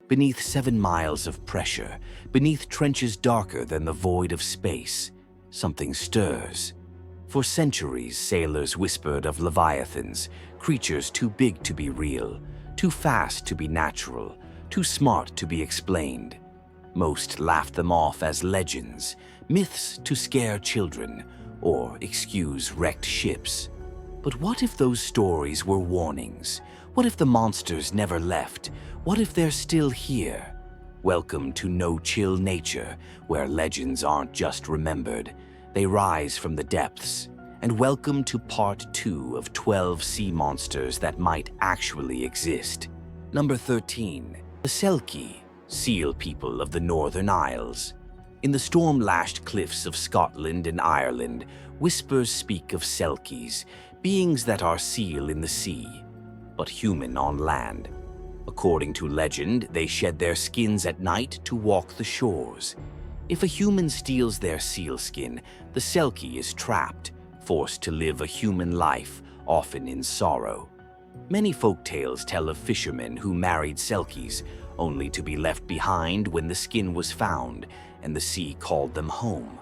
beneath 7 miles of pressure, beneath trenches darker than the void of space, something stirs. For centuries, sailors whispered of leviathans, creatures too big to be real, too fast to be natural, too smart to be explained. Most laughed them off as legends, myths to scare children, or excuse wrecked ships. But what if those stories were warnings? What if the monsters never left? What if they're still here? Welcome to no-chill nature, where legends aren't just remembered, they rise from the depths. And welcome to part 2 of 12 sea monsters that might actually exist. Number 13. The Selki Seal people of the Northern Isles. In the storm-lashed cliffs of Scotland and Ireland, whispers speak of Selkies, beings that are seal in the sea, but human on land. According to legend, they shed their skins at night to walk the shores. If a human steals their seal skin, the Selki is trapped, forced to live a human life, often in sorrow. Many folktales tell of fishermen who married Selkies, only to be left behind when the skin was found and the sea called them home.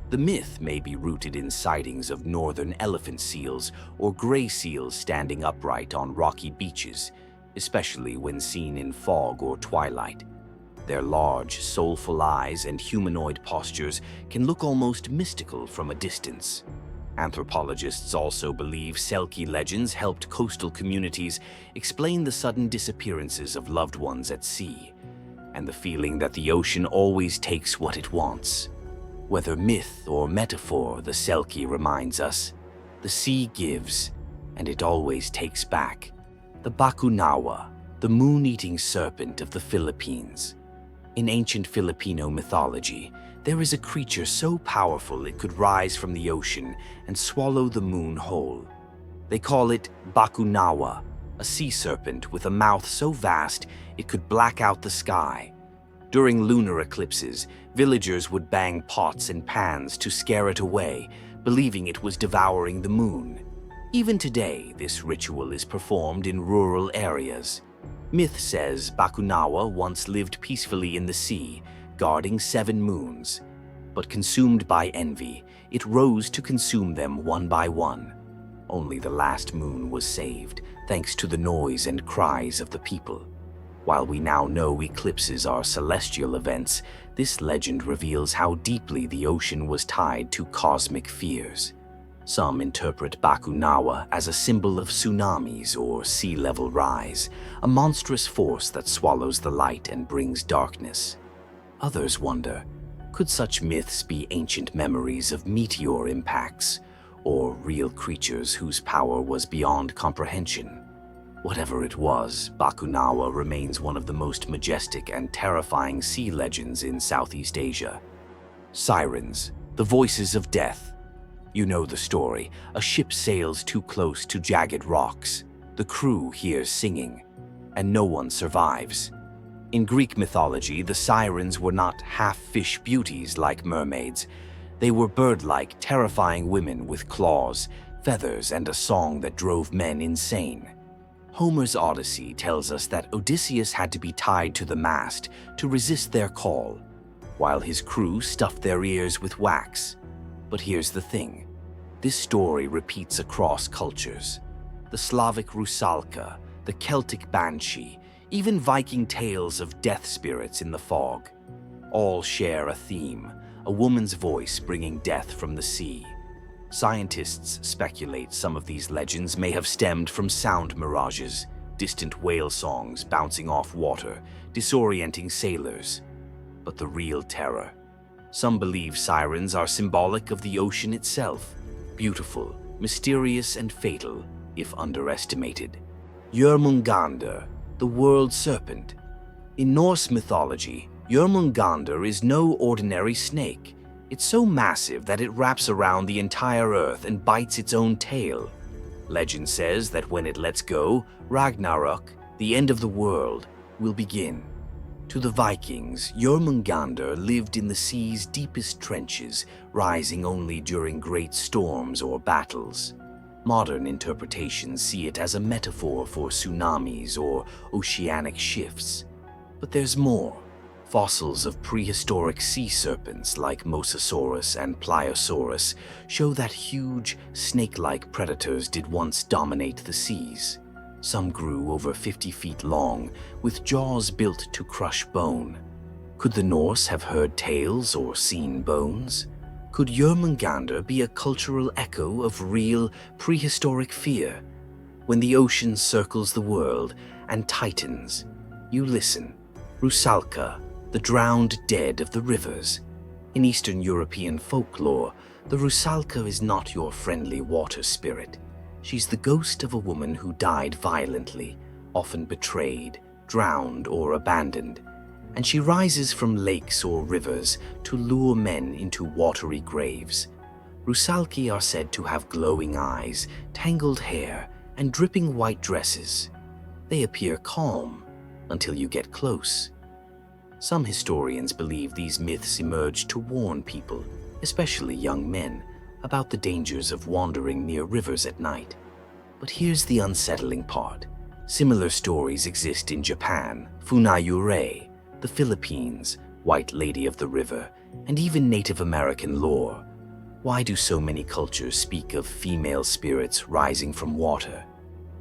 The myth may be rooted in sightings of northern elephant seals or gray seals standing upright on rocky beaches, especially when seen in fog or twilight. Their large, soulful eyes and humanoid postures can look almost mystical from a distance. Anthropologists also believe Selki legends helped coastal communities explain the sudden disappearances of loved ones at sea, and the feeling that the ocean always takes what it wants. Whether myth or metaphor, the Selki reminds us, the sea gives, and it always takes back. The Bakunawa, the moon-eating serpent of the Philippines. In ancient Filipino mythology, there is a creature so powerful it could rise from the ocean and swallow the moon whole. They call it Bakunawa, a sea serpent with a mouth so vast it could black out the sky. During lunar eclipses, villagers would bang pots and pans to scare it away, believing it was devouring the moon. Even today, this ritual is performed in rural areas. Myth says Bakunawa once lived peacefully in the sea, guarding 7 moons. But consumed by envy, it rose to consume them one by one. Only the last moon was saved, thanks to the noise and cries of the people. While we now know eclipses are celestial events, this legend reveals how deeply the ocean was tied to cosmic fears. Some interpret Bakunawa as a symbol of tsunamis or sea level rise, a monstrous force that swallows the light and brings darkness. Others wonder, could such myths be ancient memories of meteor impacts, or real creatures whose power was beyond comprehension? Whatever it was, Bakunawa remains one of the most majestic and terrifying sea legends in Southeast Asia. Sirens, the voices of death. You know the story. A ship sails too close to jagged rocks. The crew hears singing, and no one survives. In Greek mythology, the Sirens were not half-fish beauties like mermaids. They were bird-like, terrifying women with claws, feathers, and a song that drove men insane. Homer's Odyssey tells us that Odysseus had to be tied to the mast to resist their call, while his crew stuffed their ears with wax. But here's the thing. This story repeats across cultures. The Slavic Rousulka, the Celtic Banshee, even Viking tales of death spirits in the fog. All share a theme, a woman's voice bringing death from the sea. Scientists speculate some of these legends may have stemmed from sound mirages, distant whale songs bouncing off water, disorienting sailors. But the real terror. Some believe sirens are symbolic of the ocean itself, beautiful, mysterious, and fatal if underestimated. Jrmungandr, the world serpent. In Norse mythology, Jörmungandr is no ordinary snake. It's so massive that it wraps around the entire earth and bites its own tail. Legend says that when it lets go, Ragnarok, the end of the world, will begin. To the Vikings, Jörmungandr lived in the sea's deepest trenches, rising only during great storms or battles. Modern interpretations see it as a metaphor for tsunamis or oceanic shifts. But there's more. Fossils of prehistoric sea serpents like Mosasaurus and Pliosaurus show that huge, snake-like predators did once dominate the seas. Some grew over 50 feet long, with jaws built to crush bone. Could the Norse have heard tales or seen bones? Could Jrmungandr be a cultural echo of real, prehistoric fear? When the ocean circles the world and tightens, you listen. Rousulka, the drowned dead of the rivers. In Eastern European folklore, the Rousulka is not your friendly water spirit. She's the ghost of a woman who died violently, often betrayed, drowned, or abandoned, and she rises from lakes or rivers to lure men into watery graves. Rousulki are said to have glowing eyes, tangled hair, and dripping white dresses. They appear calm until you get close. Some historians believe these myths emerged to warn people, especially young men, about the dangers of wandering near rivers at night. But here's the unsettling part. Similar stories exist in Japan, Funayure, the Philippines, White Lady of the River, and even Native American lore. Why do so many cultures speak of female spirits rising from water?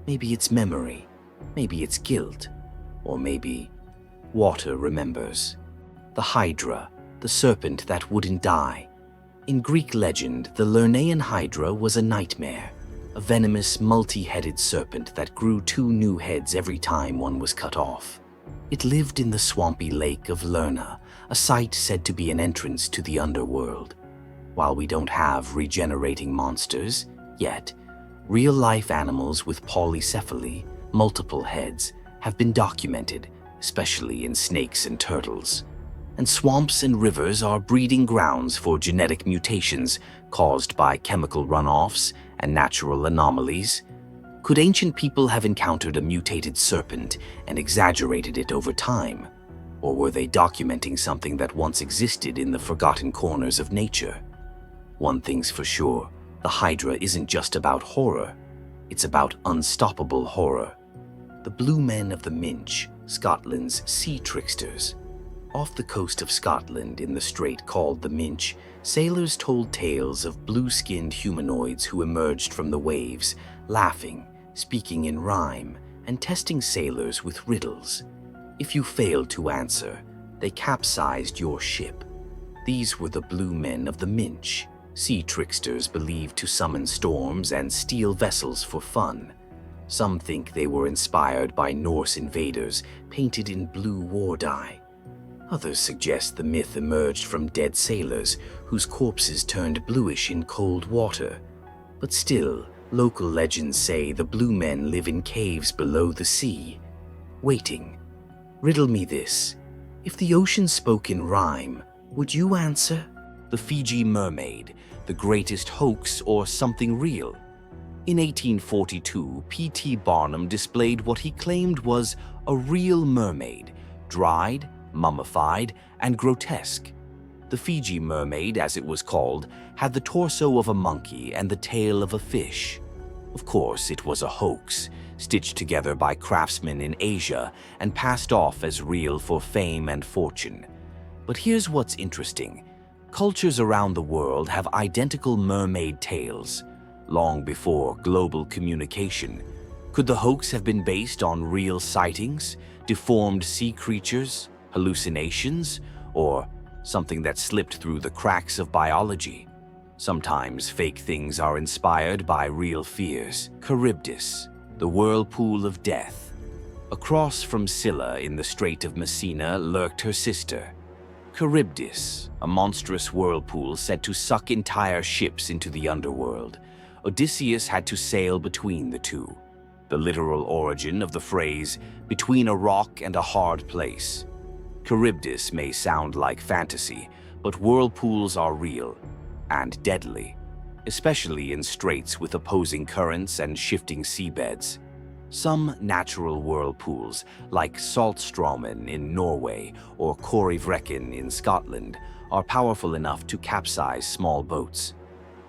Maybe it's memory, maybe it's guilt, or maybe water remembers. The Hydra, the serpent that wouldn't die. In Greek legend, the Lernaean Hydra was a nightmare, a venomous, multi-headed serpent that grew 2 new heads every time one was cut off. It lived in the swampy lake of Lerna, a site said to be an entrance to the underworld. While we don't have regenerating monsters yet, real-life animals with polycephaly, multiple heads, have been documented, especially in snakes and turtles. And swamps and rivers are breeding grounds for genetic mutations caused by chemical runoffs and natural anomalies. Could ancient people have encountered a mutated serpent and exaggerated it over time? Or were they documenting something that once existed in the forgotten corners of nature? One thing's for sure, the Hydra isn't just about horror, it's about unstoppable horror. The Blue Men of the Minch, Scotland's sea tricksters. Off the coast of Scotland, in the strait called the Minch, sailors told tales of blue-skinned humanoids who emerged from the waves, laughing, speaking in rhyme, and testing sailors with riddles. If you failed to answer, they capsized your ship. These were the Blue Men of the Minch, sea tricksters believed to summon storms and steal vessels for fun. Some think they were inspired by Norse invaders painted in blue war dye. Others suggest the myth emerged from dead sailors whose corpses turned bluish in cold water. But still, local legends say the Blue Men live in caves below the sea, waiting. Riddle me this. If the ocean spoke in rhyme, would you answer? The Fiji Mermaid, the greatest hoax or something real? In 1842, P.T. Barnum displayed what he claimed was a real mermaid, dried, mummified, and grotesque. The Fiji Mermaid, as it was called, had the torso of a monkey and the tail of a fish. Of course, it was a hoax, stitched together by craftsmen in Asia and passed off as real for fame and fortune. But here's what's interesting. Cultures around the world have identical mermaid tales. Long before global communication, could the hoax have been based on real sightings, deformed sea creatures, hallucinations, or something that slipped through the cracks of biology? Sometimes fake things are inspired by real fears. Charybdis, the Whirlpool of Death. Across from Scylla in the Strait of Messina lurked her sister, Charybdis, a monstrous whirlpool said to suck entire ships into the underworld. Odysseus had to sail between the two. The literal origin of the phrase, between a rock and a hard place. Charybdis may sound like fantasy, but whirlpools are real and deadly, especially in straits with opposing currents and shifting seabeds. Some natural whirlpools, like Saltstraumen in Norway or Corryvrekin in Scotland, are powerful enough to capsize small boats.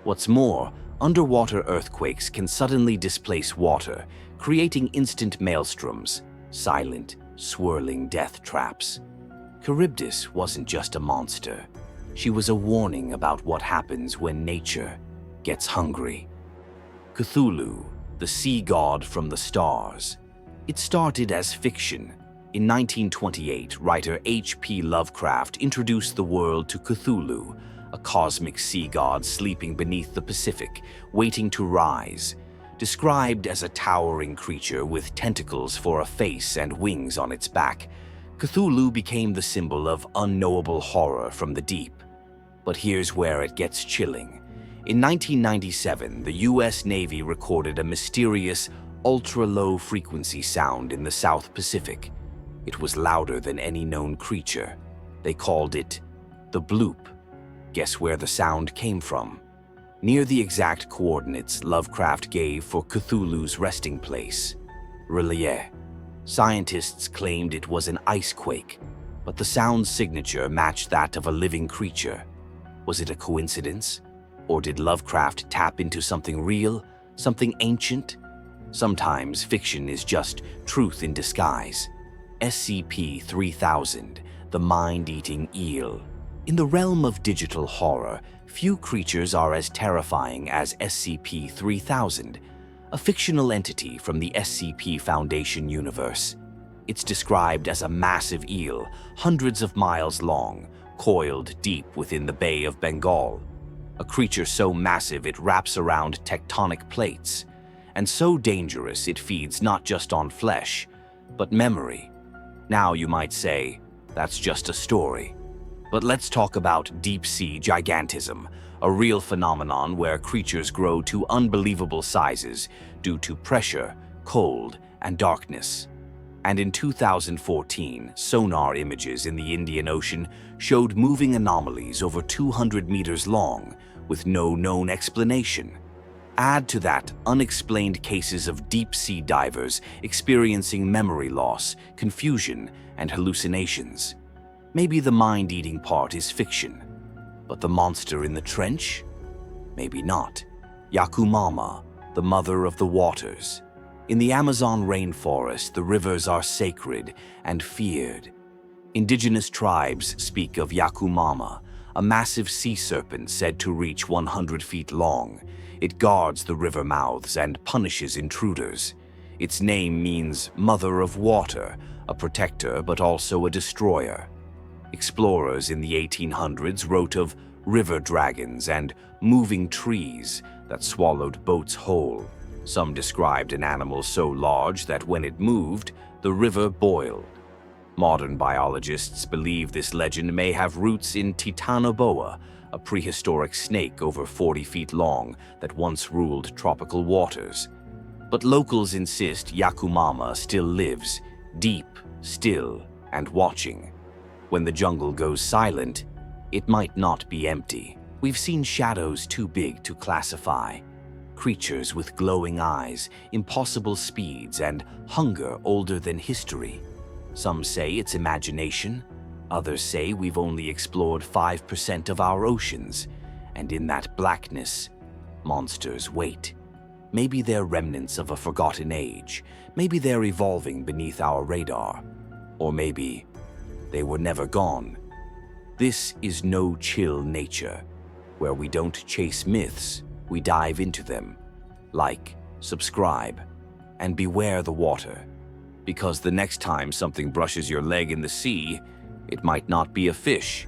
What's more, underwater earthquakes can suddenly displace water, creating instant maelstroms, silent, swirling death traps. Charybdis wasn't just a monster. She was a warning about what happens when nature gets hungry. Cthulhu, the sea god from the stars. It started as fiction. In 1928, writer H.P. Lovecraft introduced the world to Cthulhu, a cosmic sea god sleeping beneath the Pacific, waiting to rise. Described as a towering creature with tentacles for a face and wings on its back, Cthulhu became the symbol of unknowable horror from the deep. But here's where it gets chilling. In 1997, the U.S. Navy recorded a mysterious, ultra-low frequency sound in the South Pacific. It was louder than any known creature. They called it the bloop. Guess where the sound came from? Near the exact coordinates Lovecraft gave for Cthulhu's resting place, R'lyeh. Scientists claimed it was an ice quake, but the sound's signature matched that of a living creature. Was it a coincidence? Or did Lovecraft tap into something real, something ancient? Sometimes fiction is just truth in disguise. SCP-3000, the Mind Eating Eel. In the realm of digital horror, few creatures are as terrifying as SCP-3000, a fictional entity from the SCP Foundation universe. It's described as a massive eel, hundreds of miles long, coiled deep within the Bay of Bengal. A creature so massive it wraps around tectonic plates, and so dangerous it feeds not just on flesh, but memory. Now you might say, that's just a story. But let's talk about deep-sea gigantism, a real phenomenon where creatures grow to unbelievable sizes due to pressure, cold, and darkness. And in 2014, sonar images in the Indian Ocean showed moving anomalies over 200 meters long with no known explanation. Add to that unexplained cases of deep-sea divers experiencing memory loss, confusion, and hallucinations. Maybe the mind-eating part is fiction, but the monster in the trench? Maybe not. Yakumama, the mother of the waters. In the Amazon rainforest, the rivers are sacred and feared. Indigenous tribes speak of Yakumama, a massive sea serpent said to reach 100 feet long. It guards the river mouths and punishes intruders. Its name means Mother of Water, a protector but also a destroyer. Explorers in the 1800s wrote of river dragons and moving trees that swallowed boats whole. Some described an animal so large that when it moved, the river boiled. Modern biologists believe this legend may have roots in Titanoboa, a prehistoric snake over 40 feet long that once ruled tropical waters. But locals insist Yakumama still lives, deep, still, and watching. When the jungle goes silent, it might not be empty. We've seen shadows too big to classify. Creatures with glowing eyes, impossible speeds, and hunger older than history. Some say it's imagination. Others say we've only explored 5% of our oceans, and in that blackness, monsters wait. Maybe they're remnants of a forgotten age. Maybe they're evolving beneath our radar. Or maybe they were never gone. This is No Chill Nature, where we don't chase myths, we dive into them. Like, subscribe, and beware the water. Because the next time something brushes your leg in the sea, it might not be a fish,